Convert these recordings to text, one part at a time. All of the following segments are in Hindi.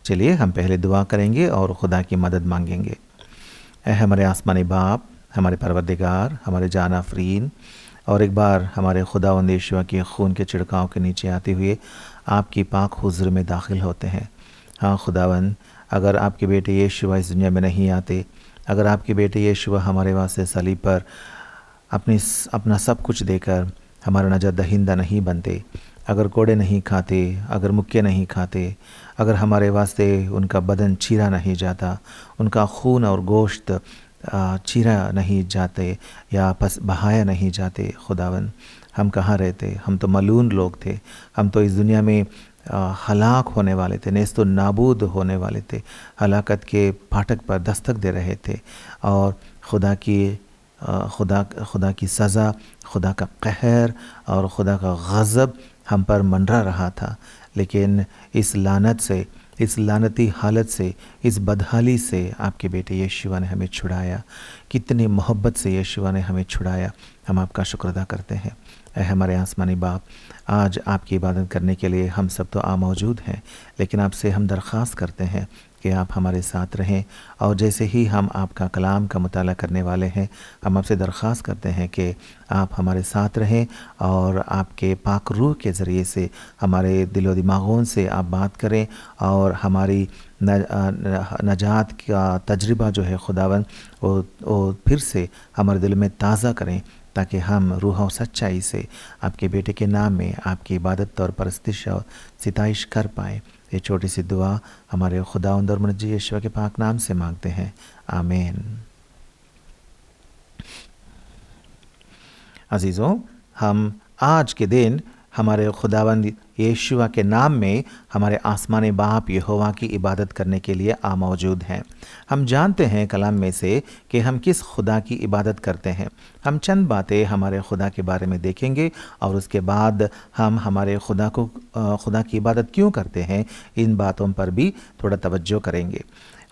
चलिए हम पहले दुआ करेंगे और खुदा की मदद मांगेंगे। ऐ हमारे आसमानी बाप, हमारे परवरदिगार, हमारे जान आफरीन, और एक बार हमारे खुदावंद यीशु के खून के छिड़काव के नीचे आते हुए आपकी पाक हुज़ूर में दाखिल होते हैं। हाँ खुदावंद, अगर आपके बेटे यीशु इस दुनिया में नहीं आते, अगर आपके बेटे यीशु हमारे वास्ते सलीब पर अपना सब कुछ देकर हमारा नजात दहिंदा नहीं बनते, अगर कोड़े नहीं खाते, अगर मुक्के नहीं खाते, अगर हमारे वास्ते उनका बदन चीरा नहीं जाता, उनका खून और गोश्त चीरा नहीं जाते या बहाया नहीं जाते, खुदावन हम कहाँ रहते? हम तो मलून लोग थे, हम तो इस दुनिया में हलाक होने वाले थे, नेस्तो नाबूद होने वाले थे, हलाकत के फाटक पर दस्तक दे रहे थे। और खुदा की सज़ा, खुदा का कहर और खुदा का गज़ब हम पर मंडरा रहा था। लेकिन इस लानत से, इस लानती हालत से, इस बदहाली से आपके बेटे यीशु ने हमें छुड़ाया। कितनी मोहब्बत से यीशु ने हमें छुड़ाया, हम आपका शुक्र अदा करते हैं। ऐ हमारे आसमानी बाप, आज आपकी इबादत करने के लिए हम सब तो मौजूद हैं, लेकिन आपसे हम दरख्वास्त करते हैं कि आप हमारे साथ रहें। और जैसे ही हम आपका कलाम का मुताला करने वाले हैं, हम आपसे दरख्वास्त करते हैं कि आप हमारे साथ रहें और आपके पाक रूह के ज़रिए से हमारे दिलो दिमागों से आप बात करें और हमारी नजात का तजर्बा जो है खुदावन वो फिर से हमारे दिल में ताज़ा करें, ताकि हम रूह और सच्चाई से आपके बेटे के नाम में आपकी इबादत और परस्तिश और सिताइश कर पाएँ। ये छोटी सी दुआ हमारे खुदावंद और मुनज्जी यीशु के पाक नाम से मांगते हैं, आमीन। अजीज़ों, हम आज के दिन हमारे खुदावंद यीशु के नाम में हमारे आसमानी बाप यहोवा की इबादत करने के लिए मौजूद हैं। हम जानते हैं कलाम में से कि हम किस खुदा की इबादत करते हैं। हम चंद बातें हमारे खुदा के बारे में देखेंगे और उसके बाद हम हमारे खुदा की इबादत क्यों करते हैं, इन बातों पर भी थोड़ा तवज्जो करेंगे।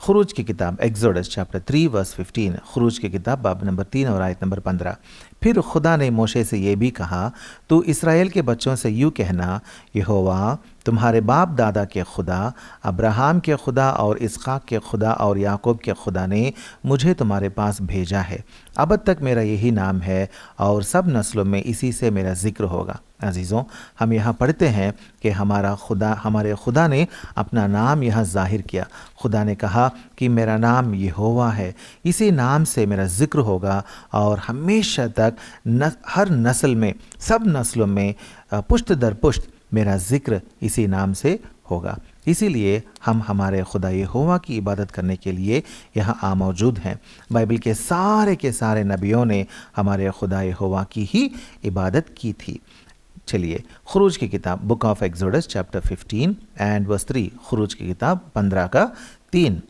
खुरूज की किताब एक्सोडस चैप्टर 3 वर्स 15, खुरूज की किताब बाब नंबर 3 और आयत नंबर 15। फिर खुदा ने मोशे से ये भी कहा, तू इसराइल के बच्चों से यूँ कहना, यहोवा तुम्हारे बाप दादा के खुदा, अब्राहम के खुदा और इसहाक के खुदा और याकूब के खुदा ने मुझे तुम्हारे पास भेजा है। अब तक मेरा यही नाम है और सब नस्लों में इसी से मेरा जिक्र होगा। अजीज़ों, हम यहाँ पढ़ते हैं कि हमारे खुदा ने अपना नाम यहाँ जाहिर किया। खुदा ने कहा कि मेरा नाम यहोवा है, इसी नाम से मेरा जिक्र होगा और हमेशा तक हर नस्ल में, सब नस्लों में पुश्त दर पुश्त मेरा जिक्र इसी नाम से होगा। इसीलिए हम हमारे खुदा यहोवा की इबादत करने के लिए यहाँ मौजूद हैं। बाइबल के सारे नबियों ने हमारे खुदा यहोवा की ही इबादत की थी। चलिए, खुरूज की किताब book of Exodus chapter 15 and verse 3, खुरूज की किताब 15 का 3।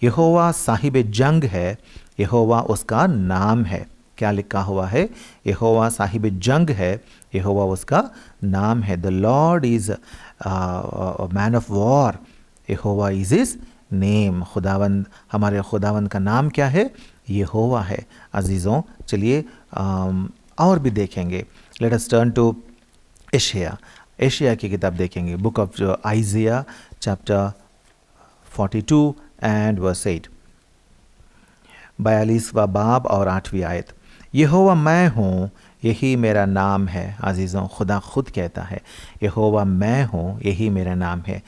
यहोवा साहिब जंग है, यहोवा उसका नाम है। क्या लिखा हुआ है? यहोवा साहिब जंग है, यहोवा उसका नाम है। The Lord is man of war, Jehovah is his name. खुदावंद, हमारे खुदावंद का नाम क्या है? यहोवा है। अजीज़ों, चलिए और भी देखेंगे। Let us turn to Isaiah की किताब देखेंगे, book of Isaiah chapter 42 and verse 8, 42वां बाब और 8वीं आयत। यहोवा मैं हूँ, यही मेरा नाम है। अजीज़ों, खुदा खुद कहता है, यहोवा मैं हूँ, यही मेरा नाम है।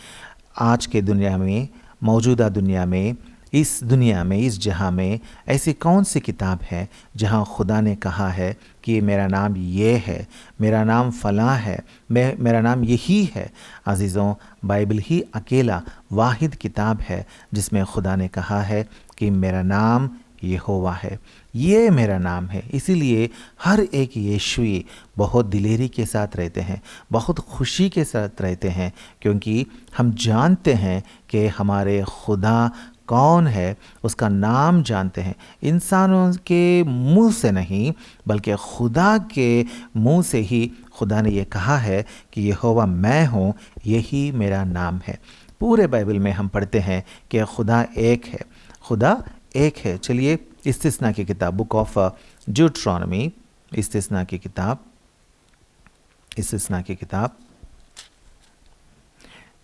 आज के दुनिया में, मौजूदा दुनिया में, इस जहां में ऐसी कौन सी किताब है जहां खुदा ने कहा है कि मेरा नाम ये है, मेरा नाम फ़लाँ है, मेरा नाम यही है? अजीज़ों, बाइबल ही अकेला वाहिद किताब है जिसमें खुदा ने कहा है कि मेरा नाम यहोवा है, ये मेरा नाम है। इसीलिए हर एक यीशुई बहुत दिलेरी के साथ रहते हैं, बहुत खुशी के साथ रहते हैं, क्योंकि हम जानते हैं कि हमारे खुदा कौन है, उसका नाम जानते हैं। इंसानों के मुंह से नहीं, बल्कि खुदा के मुंह से ही खुदा ने ये कहा है कि यहोवा मैं हूँ, यही मेरा नाम है। पूरे बाइबल में हम पढ़ते हैं कि खुदा एक है, खुदा एक है। चलिए, इस्तिस्ना की किताब बुक ऑफ ड्यूटरॉनमी, इस्तिस्ना की किताब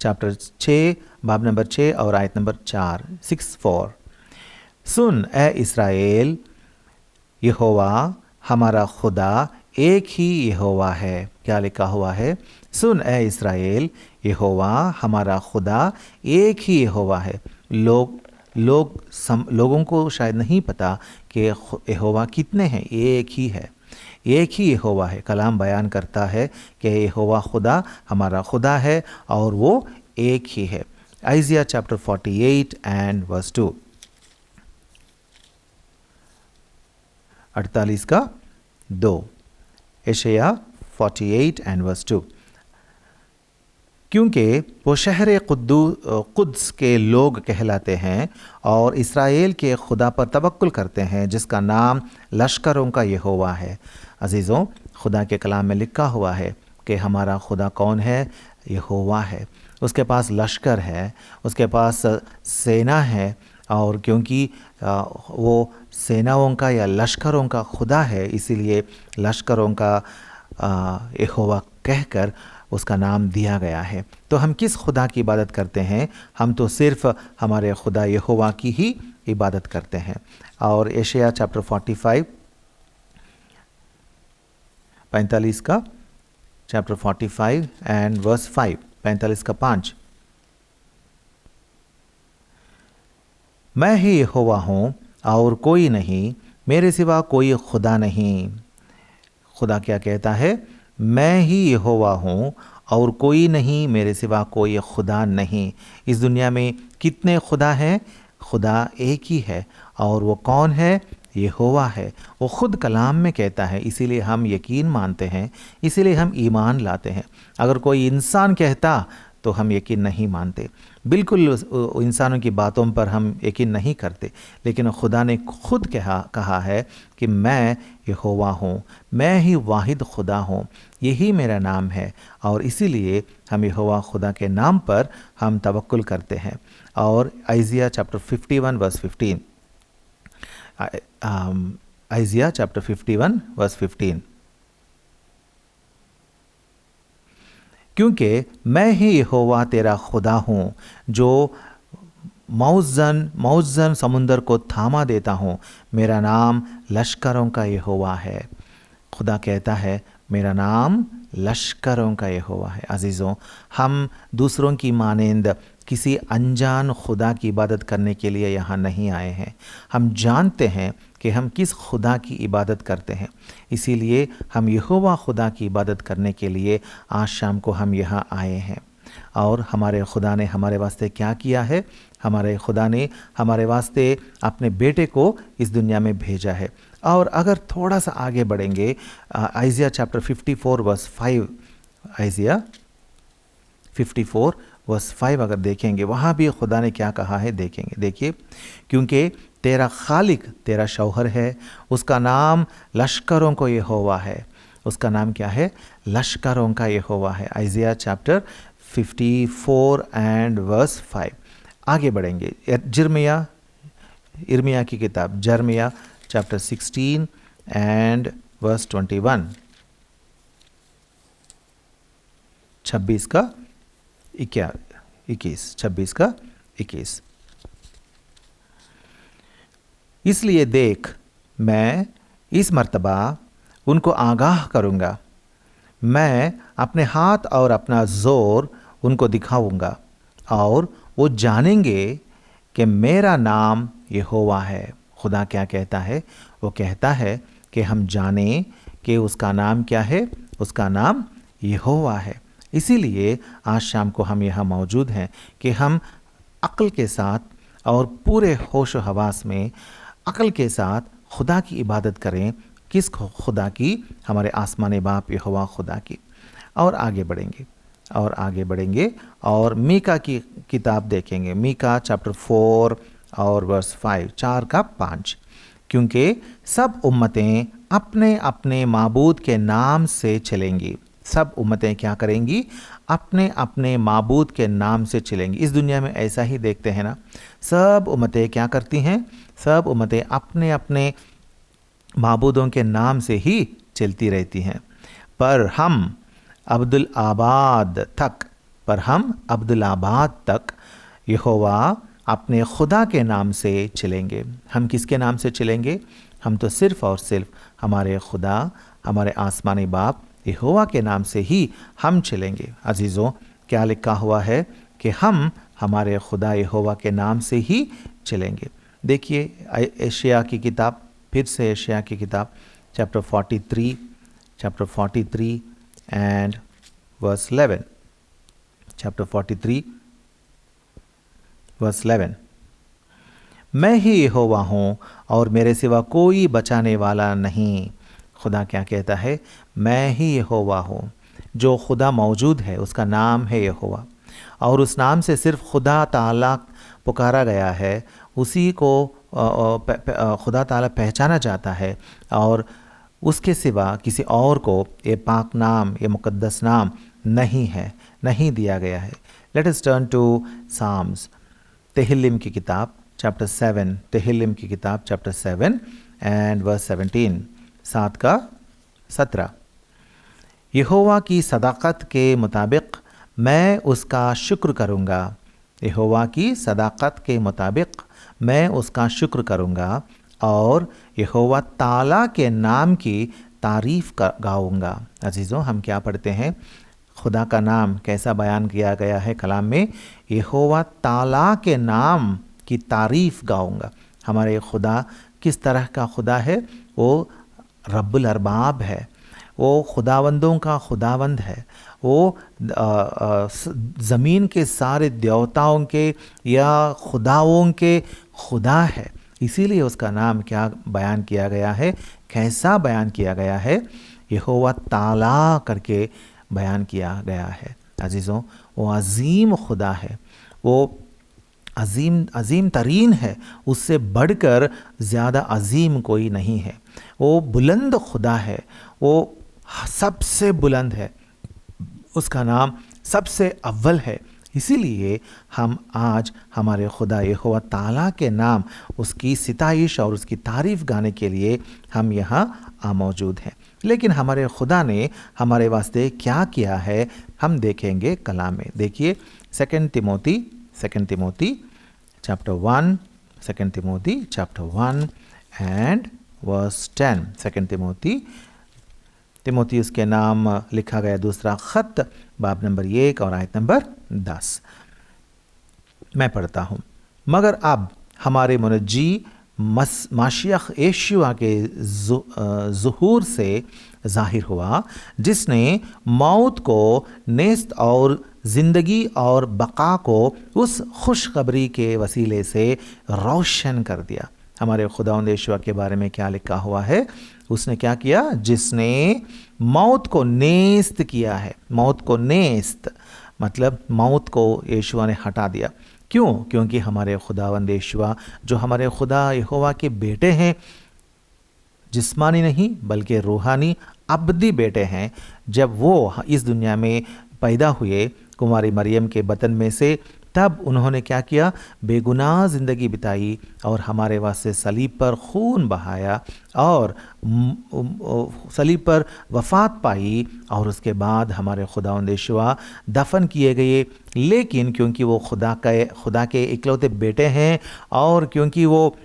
चैप्टर 6 बाब नंबर 6 और आयत नंबर 4, 6:4। सुन ए इसराइल, यहोवा हमारा खुदा एक ही यहोवा है। क्या लिखा हुआ है? सुन ए इसराइल, यहोवा हमारा खुदा एक ही यहोवा है। लोगों को शायद नहीं पता कि यहोवा कितने हैं। एक ही है, एक ही यहोवा है। कलाम बयान करता है कि यहोवा खुदा हमारा खुदा है और वो एक ही है। आइजिया चैप्टर 48 एंड वर्स 2, 48 का 2। यशायाह 48 एंड वर्स 2। क्योंकि वो शहर कुद्स के लोग कहलाते हैं और इसराइल के खुदा पर तवक्कुल करते हैं, जिसका नाम लश्करों का यहोवा है। अजीज़ों, खुदा के कलाम में लिखा हुआ है कि हमारा खुदा कौन है? यहोवा है। उसके पास लश्कर है, उसके पास सेना है, और क्योंकि वो सेनाओं का या लश्करों का खुदा है, इसीलिए लश्करों का यहोवा कहकर उसका नाम दिया गया है। तो हम किस खुदा की इबादत करते हैं? हम तो सिर्फ हमारे खुदा यहोवा की ही इबादत करते हैं। और यशायाह चैप्टर 45 45 का चैप्टर 45 एंड वर्स 5, 45 का 5। मैं ही यहोवा हूँ और कोई नहीं, मेरे सिवा कोई खुदा नहीं। खुदा क्या कहता है? मैं ही यहोवा हूँ और कोई नहीं, मेरे सिवा कोई खुदा नहीं। इस दुनिया में कितने खुदा हैं? खुदा एक ही है, और वो कौन है? यहोवा है। वो खुद कलाम में कहता है, इसीलिए हम यकीन मानते हैं, इसीलिए हम ईमान लाते हैं। अगर कोई इंसान कहता तो हम यकीन नहीं मानते, बिल्कुल इंसानों की बातों पर हम यकीन नहीं करते। लेकिन खुदा ने खुद कहा है कि मैं यहोवा हूँ, मैं ही वाहिद खुदा हूँ, यही मेरा नाम है, और इसीलिए हम यहोवा खुदा के नाम पर हम तवक्कुल करते हैं। और Isaiah chapter 51 verse 15, Isaiah chapter 51 verse 15। क्योंकि मैं ही यहोवा तेरा खुदा हूँ, जो मौजन समुंदर को थामा देता हूँ। मेरा नाम लश्करों का यहोवा है। खुदा कहता है, मेरा नाम लश्करों का यहोवा है। अजीज़ों, हम दूसरों की मानेंद किसी अनजान खुदा की इबादत करने के लिए यहाँ नहीं आए हैं। हम जानते हैं कि हम किस खुदा की इबादत करते हैं, इसीलिए हम यहोवा खुदा की इबादत करने के लिए आज शाम को हम यहाँ आए हैं। और हमारे खुदा ने हमारे वास्ते क्या किया है? हमारे खुदा ने हमारे वास्ते अपने बेटे को इस दुनिया में भेजा है। और अगर थोड़ा सा आगे बढ़ेंगे, Isaiah chapter 54 verse 5, Isaiah 54 verse 5 अगर देखेंगे, वहाँ भी खुदा ने क्या कहा है देखेंगे। देखिए, क्योंकि तेरा खालिक तेरा शौहर है, उसका नाम लश्करों को यहोवा है। उसका नाम क्या है? लश्करों का यहोवा है। Isaiah chapter 54 and verse 5। आगे बढ़ेंगे, इर्मिया की किताब जर्मिया चैप्टर 16 एंड वर्स 21, 26 का 21, 26 का 21। इसलिए देख, मैं इस मर्तबा उनको आगाह करूँगा, मैं अपने हाथ और अपना ज़ोर उनको दिखाऊंगा, और वो जानेंगे कि मेरा नाम यहोवा है। खुदा क्या कहता है? वो कहता है कि हम जानें कि उसका नाम क्या है। उसका नाम यहोवा है। इसीलिए आज शाम को हम यहाँ मौजूद हैं कि हम अक्ल के साथ और पूरे होश व हवास में अक्ल के साथ खुदा की इबादत करें। किस खुदा की? हमारे आसमानी बाप यहोवा खुदा की। और आगे बढ़ेंगे और मीका की किताब देखेंगे। मीका चैप्टर 4 और वर्स 5, 4 का 5। क्योंकि सब उम्मतें अपने अपने माबूद के नाम से चलेंगी। सब उम्मतें क्या करेंगी? अपने अपने माबूद के नाम से चलेंगी। इस दुनिया में ऐसा ही देखते हैं ना, सब उम्मतें क्या करती हैं? सब उम्मतें अपने अपने माबूदों के नाम से ही चलती रहती हैं। पर हम अब्दुल आबाद तक पर हम अब्दुल्लाबाद तक यहोवा अपने खुदा के नाम से चलेंगे। हम किसके नाम से चलेंगे? हम तो सिर्फ़ और सिर्फ हमारे खुदा, हमारे आसमानी बाप यहोवा के नाम से ही हम चलेंगे। अजीज़ों, क्या लिखा हुआ है कि हम हमारे खुदा यहोवा के नाम से ही चलेंगे। देखिए एशिया की किताब, फिर से एशिया की किताब chapter 43 and verse 11। Chapter 43 verse 11। मैं ही यहोवा हूँ और मेरे सिवा कोई बचाने वाला नहीं। खुदा क्या कहता है? मैं ही यहोवा हूँ। जो खुदा मौजूद है उसका नाम है यहोवा, और उस नाम से सिर्फ खुदा ताला पुकारा गया है, उसी को खुदा ताला पहचाना जाता है, और उसके सिवा किसी और को ये पाक नाम, ये मुकद्दस नाम नहीं है, नहीं दिया गया है। Let us turn to psalms, Tehillim की किताब चैप्टर 7, तेहिल्लिम की किताब चैप्टर 7 एंड वर्स 17, 7 का 17। यहोवा की सदाकत के मुताबिक मैं उसका शुक्र करूँगा। यहोवा की सदाकत के मुताबिक मैं उसका शुक्र करूँगा और यहोवा ताला के नाम की तारीफ़ गाऊँगा। अजीज़ों, हम क्या पढ़ते हैं? खुदा का नाम कैसा बयान किया गया है कलाम में? यहोवा ताला के नाम की तारीफ़ गाऊँगा। हमारे खुदा किस तरह का खुदा है? वो रब्बुल अरबाब है, वो खुदावंदों का खुदावंद है, वो ज़मीन के सारे देवताओं के या खुदाओं के खुदा है। इसीलिए उसका नाम क्या बयान किया गया है? कैसा बयान किया गया है? यहोवा ताला करके बयान किया गया है। अजीज़ों, वो अज़ीम खुदा है, वो अज़ीम तरीन है, उससे बढ़कर ज़्यादा अज़ीम कोई नहीं है। वो बुलंद खुदा है, वो सबसे बुलंद है, उसका नाम सबसे अव्वल है। इसीलिए हम आज हमारे खुदा यहोवा ताला के नाम, उसकी सिताइश और उसकी तारीफ़ गाने के लिए हम यहाँ मौजूद हैं। लेकिन हमारे खुदा ने हमारे वास्ते क्या किया है हम देखेंगे कलाम में। देखिए 2 Timothy chapter 1, 2 Timothy chapter 1 and verse 10। 2 Timothy उसके नाम लिखा गया दूसरा ख़त, बाब नंबर 1 और आयत नंबर 10। मैं पढ़ता हूँ। मगर अब हमारे मुनज्जी माशियख यीशुआ के ज़ुहूर से ज़ाहिर हुआ, जिसने मौत को नेस्त और ज़िंदगी और बका को उस खुशखबरी के वसीले से रोशन कर दिया। हमारे खुदावंद यीशुआ के बारे में क्या लिखा हुआ है? उसने क्या किया? जिसने मौत को नेस्त किया है। मौत को नेस्त मतलब मौत को यीशुआ ने हटा दिया। क्यों? क्योंकि हमारे खुदावंद यीशुआ, जो हमारे खुदा यहोवा के बेटे हैं, जिस्मानी नहीं बल्कि रूहानी अब्दी बेटे हैं, जब वो इस दुनिया में पैदा हुए कुमारी मरियम के बतन में से, तब उन्होंने क्या किया? बेगुनाह ज़िंदगी बिताई और हमारे वास्ते सलीब पर खून बहाया और सलीब पर वफ़ात पाई, और उसके बाद हमारे खुदावंद यीशुआ दफन किए गए। लेकिन क्योंकि वो खुदा के इकलौते बेटे हैं और क्योंकि वो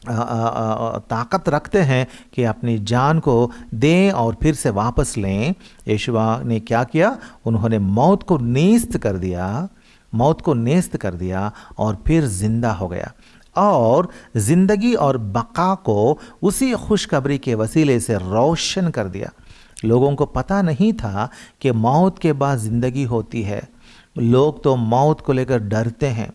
ताकत रखते हैं कि अपनी जान को दें और फिर से वापस लें, यीशुआ ने क्या किया? उन्होंने मौत को नेस्त कर दिया, मौत को नेस्त कर दिया और फिर जिंदा हो गया, और ज़िंदगी और बका को उसी खुशखबरी के वसीले से रोशन कर दिया। लोगों को पता नहीं था कि मौत के बाद ज़िंदगी होती है। लोग तो मौत को लेकर डरते हैं,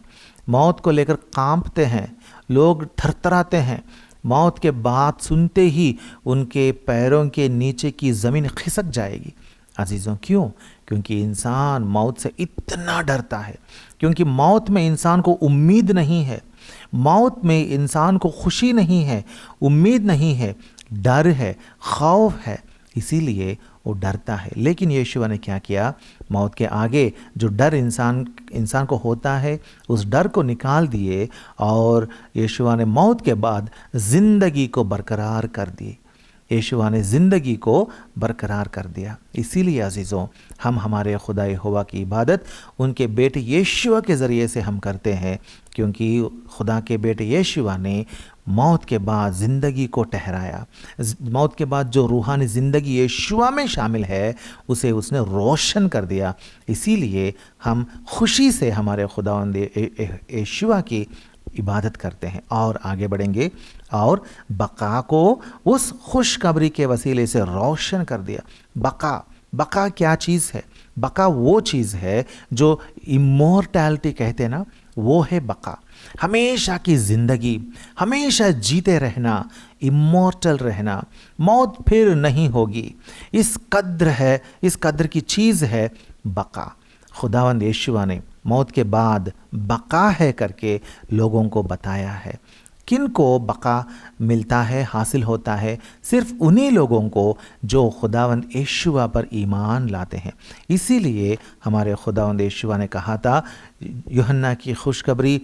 मौत को लेकर कांपते हैं, लोग थरथराते हैं। मौत के बाद सुनते ही उनके पैरों के नीचे की ज़मीन खिसक जाएगी। अजीज़ों, क्यों? क्योंकि इंसान मौत से इतना डरता है, क्योंकि मौत में इंसान को उम्मीद नहीं है, मौत में इंसान को खुशी नहीं है, उम्मीद नहीं है, डर है, खौफ है, इसीलिए वो डरता है। लेकिन यीशुआ ने क्या किया? मौत के आगे जो डर इंसान को होता है, उस डर को निकाल दिए, और यीशुआ ने मौत के बाद ज़िंदगी को बरकरार कर दी। यीशुआ ने ज़िंदगी को बरकरार कर दिया। इसीलिए अजीज़ों, हम हमारे खुदा यहोवा की इबादत उनके बेटे यीशुआ के ज़रिए से हम करते हैं, क्योंकि खुदा के बेटे यीशुआ ने मौत के बाद ज़िंदगी को ठहराया। मौत के बाद जो रूहानी ज़िंदगी यीशुआ में शामिल है उसे उसने रोशन कर दिया। इसीलिए हम खुशी से हमारे खुदावंद यीशुआ की इबादत करते हैं और आगे बढ़ेंगे। और बका को उस खुशखबरी के वसीले से रोशन कर दिया। बका क्या चीज़ है? बका वो चीज़ है जो इमोर्टैलिटी कहते हैं ना, वो है बका। हमेशा की ज़िंदगी, हमेशा जीते रहना, इमोर्टल रहना, मौत फिर नहीं होगी। इस कद्र की चीज़ है बका। खुदावंद यीशुआ ने मौत के बाद बका है करके लोगों को बताया है। किन को बका मिलता है, हासिल होता है? सिर्फ उन्हीं लोगों को जो खुदावंद यीशुआ पर ईमान लाते हैं। इसीलिए हमारे खुदावंद यीशुआ ने कहा था, यूहन्ना की खुशखबरी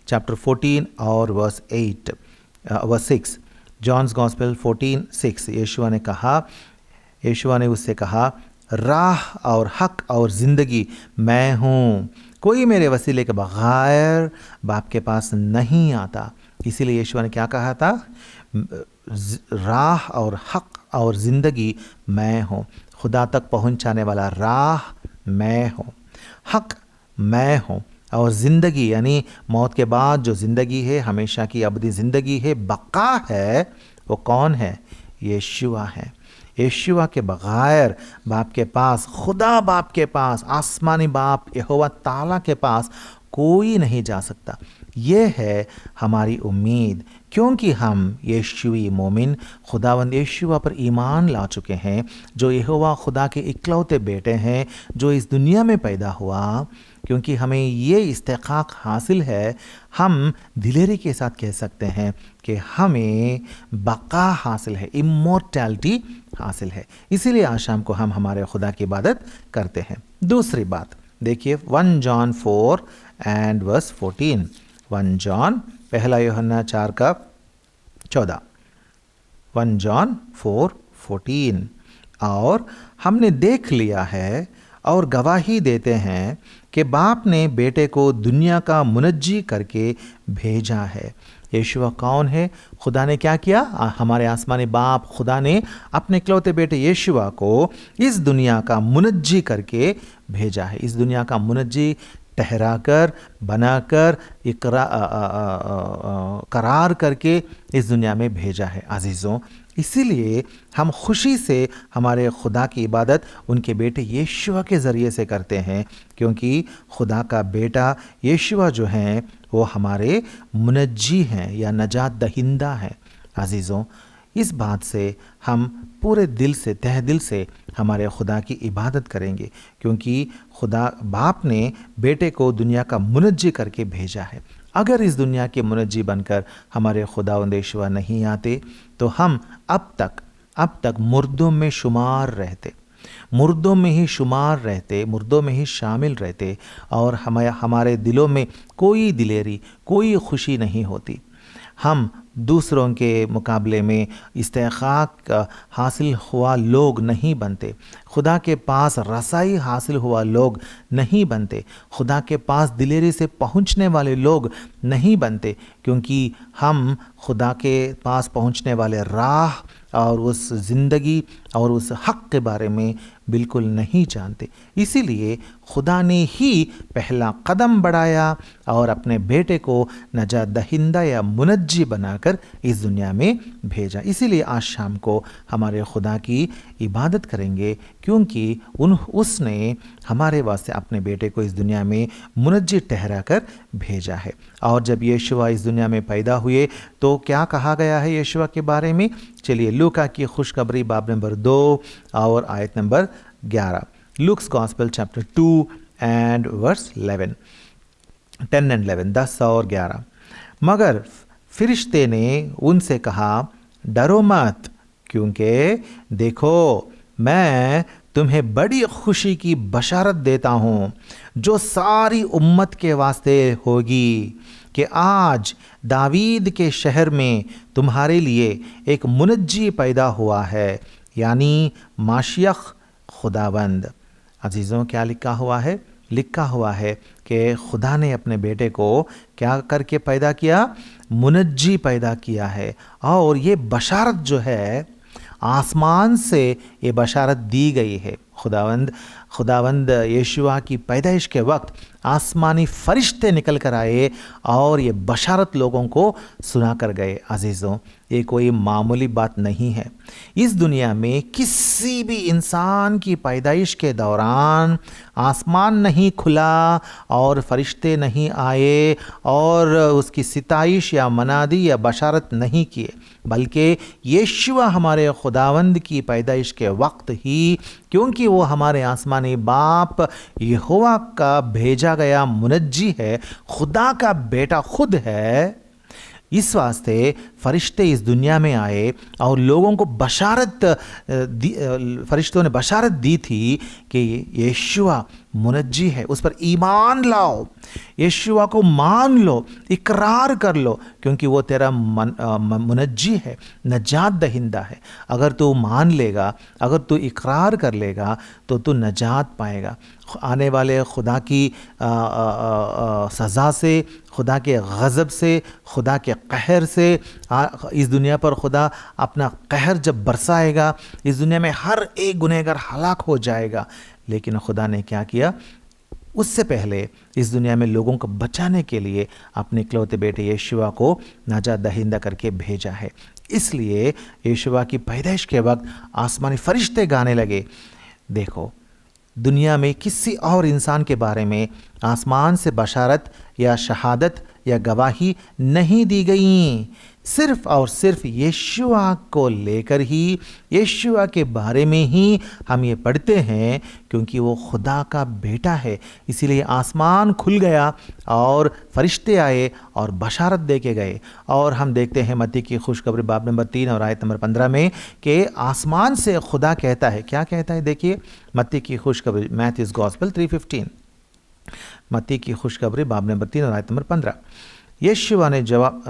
चैप्टर 14 और वर्स 6, जॉन्स गॉस्पेल 14:6, यीशुआ ने उससे कहा, राह और हक और ज़िंदगी मैं हूँ, कोई मेरे वसीले के बगैर बाप के पास नहीं आता। इसीलिए यीशुआ ने क्या कहा था? राह और हक और ज़िंदगी मैं हूँ। खुदा तक पहुँचाने वाला राह मैं हूँ, हक मैं हूँ, और ज़िंदगी यानी मौत के बाद जो ज़िंदगी है, हमेशा की अबदी ज़िंदगी है, बका है, वो कौन है? यीशुआ है। यीशुआ के बगैर बाप के पास, खुदा बाप के पास, आसमानी बाप यहोवा ताला के पास कोई नहीं जा सकता। ये है हमारी उम्मीद, क्योंकि हम यीशुई मोमिन खुदावंद यीशुआ पर ईमान ला चुके हैं, जो यहोवा खुदा के इकलौते बेटे हैं, जो इस दुनिया में पैदा हुआ। क्योंकि हमें ये इस्तेकाक हासिल है, हम दिलेरी के साथ कह सकते हैं कि हमें बका हासिल है, इमोर्टैलिटी हासिल है। इसीलिए आज शाम को हम हमारे खुदा की इबादत करते हैं। दूसरी बात देखिए, 1 जॉन 4 एंड वर्स 14। 1 जॉन, पहला यूहन्ना 4:14, 1 जॉन 4:14। और हमने देख लिया है और गवाही देते हैं कि बाप ने बेटे को दुनिया का मुनज्जी करके भेजा है। यीशुआ कौन है? खुदा ने क्या किया? हमारे आसमानी बाप खुदा ने अपने इकलौते बेटे यीशुआ को इस दुनिया का मुनज्जी करके भेजा है। इस दुनिया का मुनज्जी ठहराकर, बनाकर, करार करके इस दुनिया में भेजा है। अजीज़ों, इसीलिए हम खुशी से हमारे खुदा की इबादत उनके बेटे यीशुआ के ज़रिए से करते हैं, क्योंकि खुदा का बेटा यीशुआ जो हैं वो हमारे मुनज्जी हैं या नजात दहिंदा हैं। अजीज़ों, इस बात से हम पूरे दिल से, तह दिल से हमारे खुदा की इबादत करेंगे, क्योंकि खुदा बाप ने बेटे को दुनिया का मुनज्जी करके भेजा है। अगर इस दुनिया के मुनज्जी बनकर हमारे खुदावंद यीशुआ नहीं आते तो हम अब तक मुर्दों में शुमार रहते, मुर्दों में ही शुमार रहते, मुर्दों में ही शामिल रहते, और हमारे दिलों में कोई दिलेरी, कोई खुशी नहीं होती। हम दूसरों के मुकाबले में इस्तेकाक हासिल हुआ लोग नहीं बनते, खुदा के पास रसाई हासिल हुआ लोग नहीं बनते, खुदा के पास दिलेरी से पहुंचने वाले लोग नहीं बनते, क्योंकि हम खुदा के पास पहुंचने वाले राह और उस ज़िंदगी और उस हक़ के बारे में बिल्कुल नहीं जानते। इसीलिए खुदा ने ही पहला कदम बढ़ाया और अपने बेटे को नजात दहिंदा या मुनज्जी बनाकर इस दुनिया में भेजा। इसीलिए आज शाम को हमारे खुदा की इबादत करेंगे, क्योंकि उसने हमारे वास्ते अपने बेटे को इस दुनिया में मुनज्जी ठहरा कर भेजा है। और जब यीशुआ इस दुनिया में पैदा हुए तो क्या कहा गया है यीशुआ के बारे में? चलिए लूका की खुशखबरी बाब नंबर 2 और आयत number 11। Luke's gospel chapter 2 and verse 10 and 11, 10 और 11। मगर फरिश्ते ने उनसे कहा, डरो मत, क्योंकि देखो मैं तुम्हें बड़ी खुशी की बशारत देता हूँ जो सारी उम्मत के वास्ते होगी, कि आज दावीद के शहर में तुम्हारे लिए एक मुनज्जी पैदा हुआ है, यानी माशियख खुदावंद। अजीज़ों, क्या लिखा हुआ है? लिखा हुआ है कि खुदा ने अपने बेटे को क्या करके पैदा किया? मुनज्जी पैदा किया है। और ये बशारत जो है, आसमान से ये बशारत दी गई है। खुदावंद यीशुआ की पैदाइश के वक्त आसमानी फरिश्ते निकल कर आए और ये बशारत लोगों को सुना कर गए। अजीज़ों, ये कोई मामूली बात नहीं है। इस दुनिया में किसी भी इंसान की पैदाइश के दौरान आसमान नहीं खुला और फरिश्ते नहीं आए और उसकी सिताइश या मनादी या बशारत नहीं किए, बल्कि यीशुआ हमारे खुदावंद की पैदाइश के वक्त ही, क्योंकि वो हमारे आसमानी बाप यहोवा का भेजा गया मुनज्जी है, खुदा का बेटा खुद है, इस वास्ते फरिश्ते इस दुनिया में आए और लोगों को फरिश्तों ने बशारत दी थी कि यीशुआ मुनज्जी है, उस पर ईमान लाओ, यीशुआ को मान लो, इकरार कर लो, क्योंकि वो तेरा मुनज्जी है, नजात दहिंदा है। अगर तू मान लेगा, अगर तू इकरार कर लेगा तो तू नजात पाएगा। आने वाले खुदा की सज़ा से, खुदा के गज़ब से, खुदा के कहर से, इस दुनिया पर खुदा अपना कहर जब बरसाएगा, इस दुनिया में हर एक गुनहगार हलाक हो जाएगा। लेकिन खुदा ने क्या किया? उससे पहले इस दुनिया में लोगों को बचाने के लिए अपने इकलौते बेटे यीशुआ को नाजात दहिंदा करके भेजा है। इसलिए यीशुआ की पैदाइश के वक्त आसमानी फरिश्ते गाने लगे। देखो, दुनिया में किसी और इंसान के बारे में आसमान से बशारत या शहादत या गवाही नहीं दी गई। सिर्फ और सिर्फ यीशुआ को लेकर ही, यीशुआ के बारे में ही हम ये पढ़ते हैं, क्योंकि वो खुदा का बेटा है। इसीलिए आसमान खुल गया और फरिश्ते आए और बशारत दे के गए। और हम देखते हैं मत्ती की खुशखबरी बाब नंबर 3 और आयत नंबर 15 में कि आसमान से खुदा कहता है, क्या कहता है? देखिए, मत्ती की खुशखबरी, मैथ्यूज़ गॉस्पेल 3:15, मत्ती की खुशखबरी बाब नंबर 3 और आयत नंबर 15। यीशुआ ने जवाब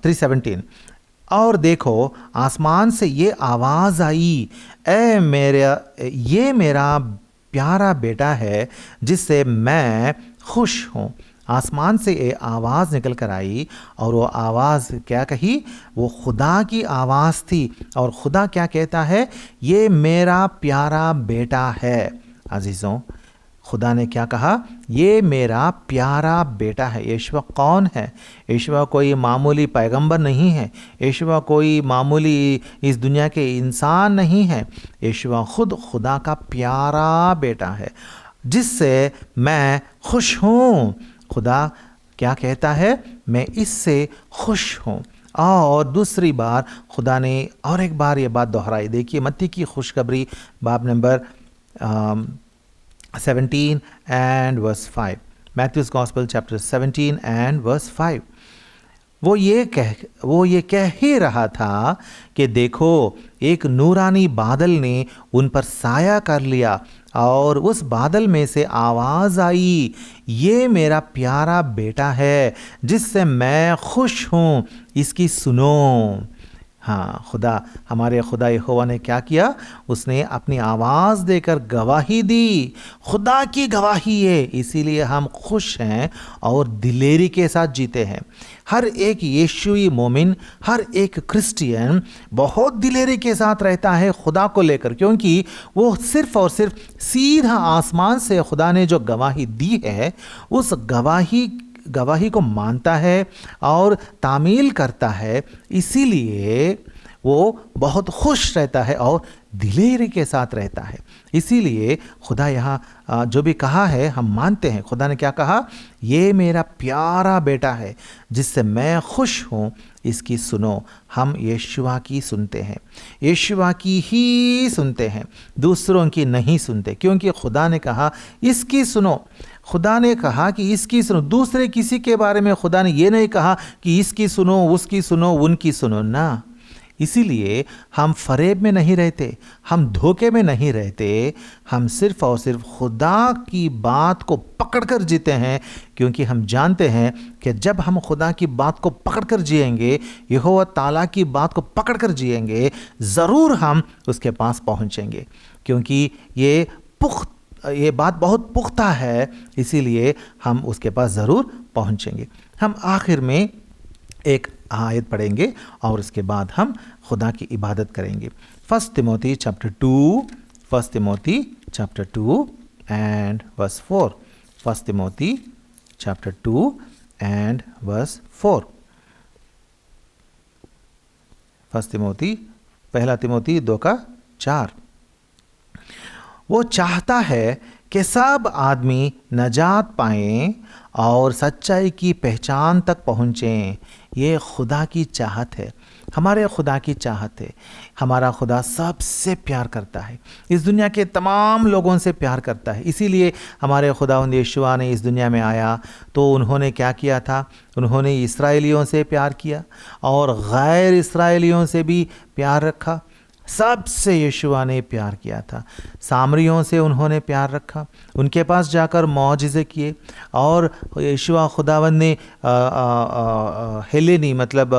3:17, और देखो आसमान से ये आवाज़ आई, ये मेरा प्यारा बेटा है जिससे मैं खुश हूँ। आसमान से ये आवाज़ निकल कर आई और वो आवाज़ क्या कही? वो खुदा की आवाज़ थी। और खुदा क्या कहता है? ये मेरा प्यारा बेटा है। अजीज़ों, खुदा ने क्या कहा? ये मेरा प्यारा बेटा है। यीशुआ कौन है? यीशुआ कोई मामूली पैगंबर नहीं है। यीशुआ कोई मामूली इस दुनिया के इंसान नहीं है। यीशुआ खुद खुदा का प्यारा बेटा है जिससे मैं खुश हूँ। खुदा क्या कहता है? मैं इससे खुश हूँ। और दूसरी बार खुदा ने और एक बार ये बात दोहराई। देखिए, मत्ती की खुशखबरी बाब number 17 and verse 5, Matthew's Gospel chapter 17 and verse 5। वो ये कह ही रहा था कि देखो, एक नूरानी बादल ने उन पर साया कर लिया और उस बादल में से आवाज़ आई, ये मेरा प्यारा बेटा है जिससे मैं खुश हूँ, इसकी सुनो। हाँ, हमारे खुदा यहोवा ने क्या किया? उसने अपनी आवाज़ देकर गवाही दी। खुदा की गवाही है, इसीलिए हम खुश हैं और दिलेरी के साथ जीते हैं। हर एक यीशुई मोमिन, हर एक क्रिश्चियन बहुत दिलेरी के साथ रहता है खुदा को लेकर, क्योंकि वो सिर्फ और सिर्फ सीधा आसमान से खुदा ने जो गवाही दी है, उस गवाही को मानता है और तामील करता है। इसीलिए वो बहुत खुश रहता है और दिलेरी के साथ रहता है। इसीलिए खुदा यहाँ जो भी कहा है हम मानते हैं। खुदा ने क्या कहा? ये मेरा प्यारा बेटा है जिससे मैं खुश हूँ, इसकी सुनो। हम यीशुआ की सुनते हैं, यीशुआ की ही सुनते हैं, दूसरों की नहीं सुनते, क्योंकि खुदा ने कहा इसकी सुनो। खुदा ने कहा कि इसकी सुनो। दूसरे किसी के बारे में खुदा ने ये नहीं कहा कि इसकी सुनो, उसकी सुनो, उनकी सुनो ना। इसीलिए हम फरेब में नहीं रहते, हम धोखे में नहीं रहते, हम सिर्फ और सिर्फ खुदा की बात को पकड़कर जीते हैं, क्योंकि हम जानते हैं कि जब हम खुदा की बात को पकड़कर जिएंगे, यहोवा ताला की बात को पकड़कर जिएंगे, ज़रूर हम उसके पास पहुंचेंगे, क्योंकि ये बात बहुत पुख्ता है, इसीलिए हम उसके पास ज़रूर पहुंचेंगे। हम आखिर में एक आयत पढ़ेंगे और उसके बाद हम खुदा की इबादत करेंगे। 1 Timothy chapter 2 and verse 4। 1 Timothy chapter 2 and verse 4। 1 Timothy 2:4। वो चाहता है कि सब आदमी नजात पाएं और सच्चाई की पहचान तक पहुँचें। ये खुदा की चाहत है, हमारे खुदा की चाहत है। हमारा खुदा सबसे प्यार करता है, इस दुनिया के तमाम लोगों से प्यार करता है। इसीलिए हमारे खुदावंद यीशुआ ने इस दुनिया में आया तो उन्होंने क्या किया था? उन्होंने इस्राएलियों से प्यार किया और गैर इस्राएलियों से भी प्यार रखा। सबसे यीशुआ ने प्यार किया था। सामरियों से उन्होंने प्यार रखा, उनके पास जाकर मौजिज़े किए, और यीशुआ खुदावंद ने हेलेनी मतलब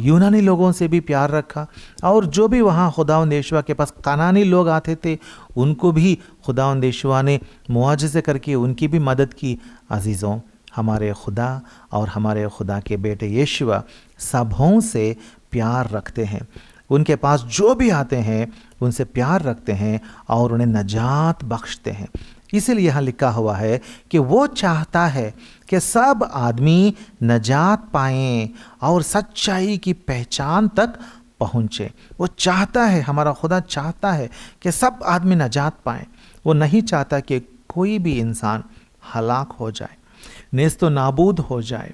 यूनानी लोगों से भी प्यार रखा, और जो भी वहाँ खुदावंद यीशुआ के पास कनानी लोग आते थे उनको भी खुदावंद यीशुआ ने मौजिज़े करके उनकी भी मदद की। अजीज़ों, हमारे खुदा और हमारे खुदा के बेटे यीशुआ सबों से प्यार रखते हैं। उनके पास जो भी आते हैं उनसे प्यार रखते हैं और उन्हें नजात बख्शते हैं। इसीलिए यहाँ लिखा हुआ है कि वो चाहता है कि सब आदमी नजात पाएं और सच्चाई की पहचान तक पहुँचे। वो चाहता है, हमारा खुदा चाहता है कि सब आदमी नजात पाएं। वो नहीं चाहता कि कोई भी इंसान हलाक हो जाए, नेस्तो नाबूद हो जाए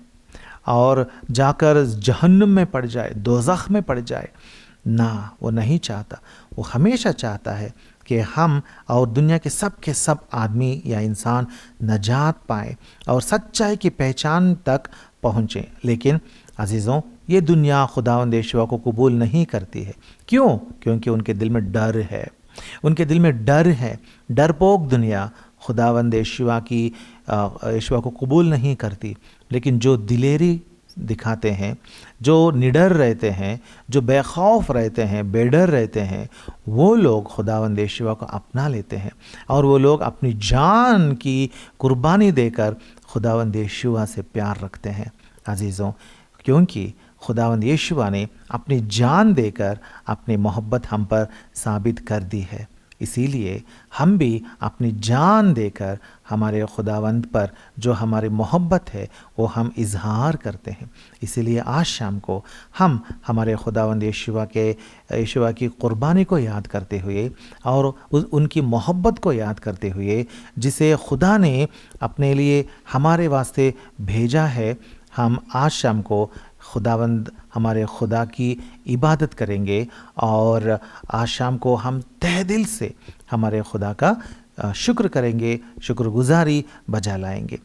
और जाकर जहन्नुम में पड़ जाए, दोज़ख में पड़ जाए। ना, वो नहीं चाहता। वो हमेशा चाहता है कि हम और दुनिया के सब आदमी या इंसान नजात पाए और सच्चाई की पहचान तक पहुँचें। लेकिन अजीज़ों, ये दुनिया खुदावंद यीशुआ को कबूल नहीं करती है। क्यों? क्योंकि उनके दिल में डर है। उनके दिल में डर है। डरपोक दुनिया खुदावंद यीशुआ को कबूल नहीं करती। लेकिन जो दिलेरी दिखाते हैं, जो निडर रहते हैं, जो बेखौफ रहते हैं, बेडर रहते हैं, वो लोग खुदावंद यीशुआ को अपना लेते हैं और वो लोग अपनी जान की कुर्बानी देकर खुदावंद यीशुआ से प्यार रखते हैं। अजीज़ों, क्योंकि खुदावंद यीशुआ ने अपनी जान देकर अपनी मोहब्बत हम पर साबित कर दी है, इसीलिए हम भी अपनी जान देकर हमारे खुदावंद पर जो हमारी मोहब्बत है वो हम इजहार करते हैं। इसीलिए आज शाम को हम हमारे खुदावंद यीशुआ की कुर्बानी को याद करते हुए और उनकी मोहब्बत को याद करते हुए, जिसे खुदा ने अपने लिए हमारे वास्ते भेजा है, हम आज शाम को खुदावंद हमारे खुदा की इबादत करेंगे और आज शाम को हम तहे दिल से हमारे खुदा का शुक्र करेंगे, शुक्रगुजारी बजा लाएंगे।